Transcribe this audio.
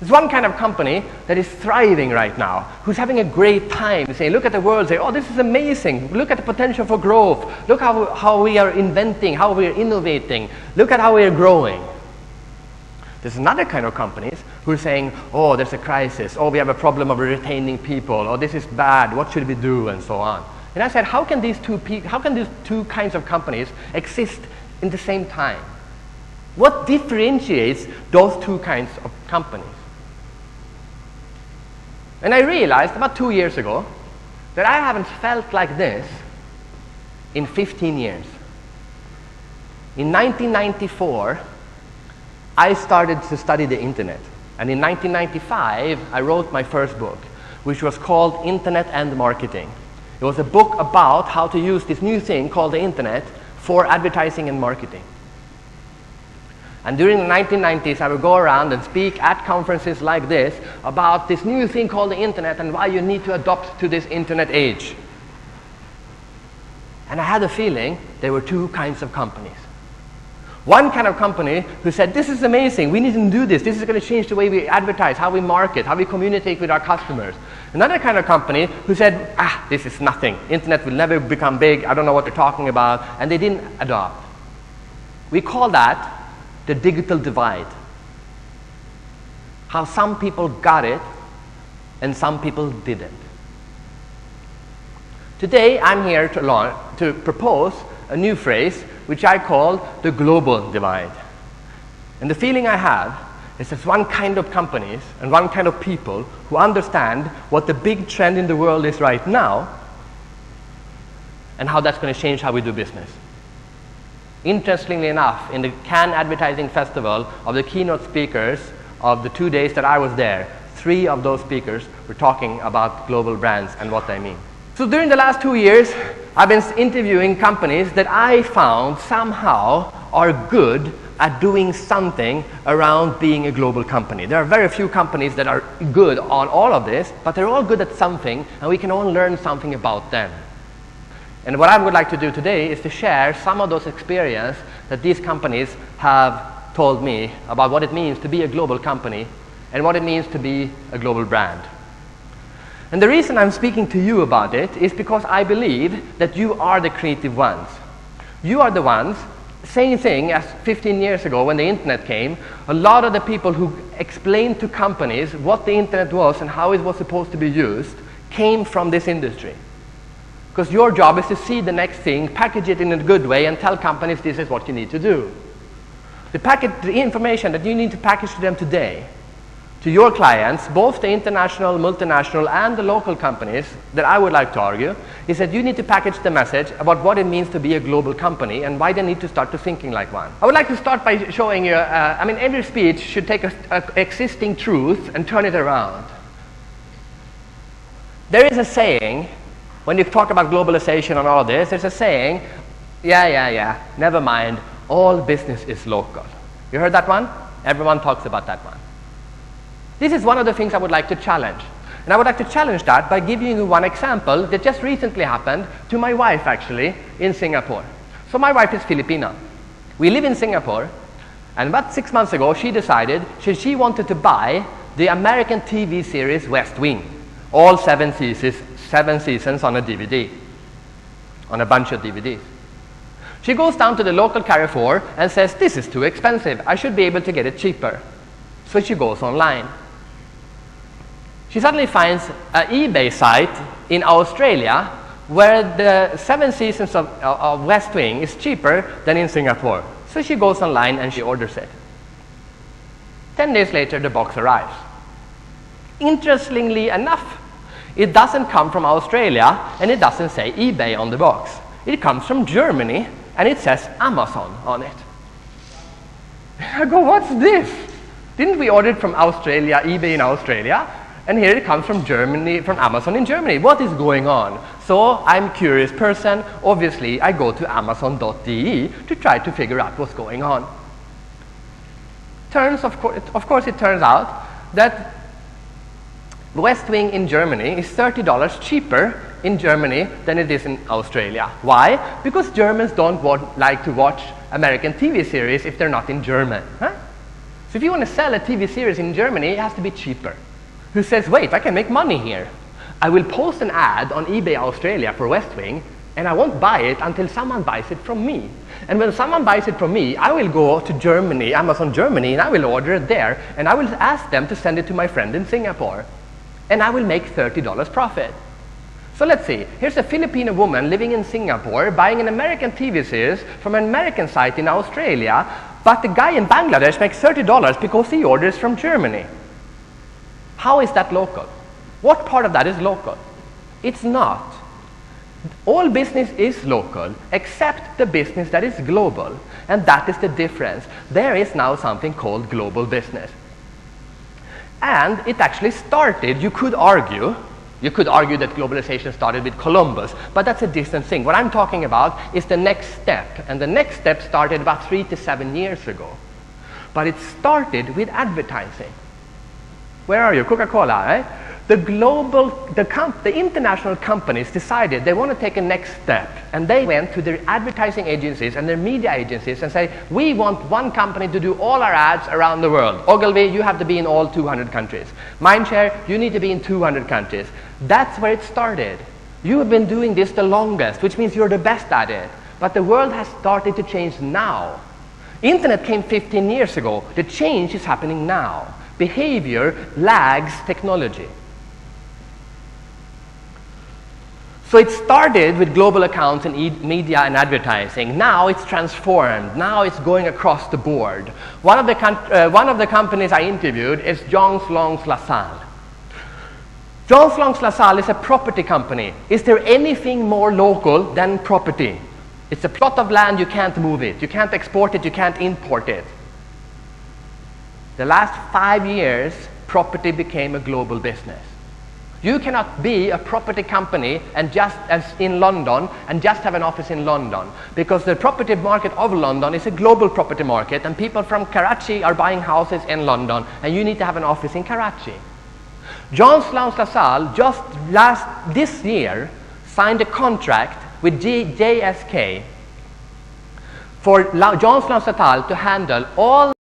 There's one kind of company that is thriving right now, who's having a great time, saying, look at the world, say, oh, this is amazing. Look at the potential for growth. Look how we are inventing, how we are innovating. Look at how we are growing. There's another kind of companies who are saying, oh, there's a crisis. Oh, we have a problem of retaining people. Oh, this is bad. What should we do? And so on. And I said, how can these two kinds of companies exist in the same time? What differentiates those two kinds of companies? And I realized about 2 years ago that I haven't felt like this in 15 years. In 1994, I started to study the internet. And in 1995, I wrote my first book, which was called Internet and Marketing. It was a book about how to use this new thing called the internet for advertising and marketing. And during the 1990s, I would go around and speak at conferences like this about this new thing called the internet and why you need to adopt to this internet age. And I had a feeling there were two kinds of companies. One kind of company who said, this is amazing, we need to do this. This is going to change the way we advertise, how we market, how we communicate with our customers. Another kind of company who said, this is nothing. Internet will never become big. I don't know what they're talking about. And they didn't adopt. We call that the digital divide. How some people got it and some people didn't. Today, I'm here to propose a new phrase which I call the global divide. And the feeling I have is there's one kind of companies and one kind of people who understand what the big trend in the world is right now and how that's going to change how we do business. Interestingly enough, in the Cannes Advertising Festival, of the keynote speakers of the 2 days that I was there, 3 of those speakers were talking about global brands and what they mean. So during the last 2 years, I've been interviewing companies that I found somehow are good at doing something around being a global company. There are very few companies that are good on all of this, but they're all good at something, and we can all learn something about them. And what I would like to do today is to share some of those experiences that these companies have told me about what it means to be a global company and what it means to be a global brand. And the reason I'm speaking to you about it is because I believe that you are the creative ones. You are the ones, same thing as 15 years ago when the internet came, a lot of the people who explained to companies what the internet was and how it was supposed to be used came from this industry. Because your job is to see the next thing, package it in a good way, and tell companies this is what you need to do. The information that you need to package to them today, to your clients, both the international, multinational, and the local companies, that I would like to argue, is that you need to package the message about what it means to be a global company and why they need to start to thinking like one. I would like to start by showing you, every speech should take an existing truth and turn it around. There is a saying, when you talk about globalization and all of this, there's a saying, never mind, all business is local. You heard that one? Everyone talks about that one. This is one of the things I would like to challenge. And I would like to challenge that by giving you one example that just recently happened to my wife, actually, in Singapore. So my wife is Filipina. We live in Singapore, and about 6 months ago, she decided she wanted to buy the American TV series West Wing, all 7 seasons on a DVD, on a bunch of DVDs. She goes down to the local Carrefour and says, this is too expensive. I should be able to get it cheaper. So she goes online. She suddenly finds an eBay site in Australia where the 7 seasons of West Wing is cheaper than in Singapore. So she goes online and she orders it. 10 days later, the box arrives. Interestingly enough, it doesn't come from Australia, and it doesn't say eBay on the box. It comes from Germany, and it says Amazon on it. I go, what's this? Didn't we order it from Australia, eBay in Australia? And here it comes from Germany, from Amazon in Germany. What is going on? So I'm a curious person. Obviously, I go to amazon.de to try to figure out what's going on. Of course, it turns out that West Wing in Germany is $30 cheaper in Germany than it is in Australia. Why? Because Germans don't like to watch American TV series if they're not in German. Huh? So if you want to sell a TV series in Germany, it has to be cheaper. Who says, wait, I can make money here. I will post an ad on eBay Australia for West Wing, and I won't buy it until someone buys it from me. And when someone buys it from me, I will go to Germany, Amazon Germany, and I will order it there, and I will ask them to send it to my friend in Singapore. And I will make $30 profit. So let's see, here's a Filipino woman living in Singapore buying an American TV series from an American site in Australia, but the guy in Bangladesh makes $30 because he orders from Germany. How is that local? What part of that is local? It's not. All business is local, except the business that is global, and that is the difference. There is now something called global business. And it actually started, you could argue that globalization started with Columbus, but that's a distant thing. What I'm talking about is the next step, and the next step started about 3 to 7 years ago. But it started with advertising. Where are you? Coca-Cola, right? The international companies decided they want to take a next step, and they went to their advertising agencies and their media agencies and say, we want one company to do all our ads around the world. Ogilvy, you have to be in all 200 countries. Mindshare, you need to be in 200 countries. That's where it started. You have been doing this the longest, which means you're the best at it. But the world has started to change now. Internet came 15 years ago. The change is happening now. Behavior lags technology. So it started with global accounts in media and advertising. Now it's transformed. Now it's going across the board. One of the companies I interviewed is Jones Lang LaSalle. Jones Lang LaSalle is a property company. Is there anything more local than property? It's a plot of land, you can't move it. You can't export it, you can't import it. The last 5 years, property became a global business. You cannot be a property company and just as in London and just have an office in London, because the property market of London is a global property market, and people from Karachi are buying houses in London, and you need to have an office in Karachi. Jones Lang LaSalle just this year signed a contract with JSK for Jones Lang LaSalle to handle all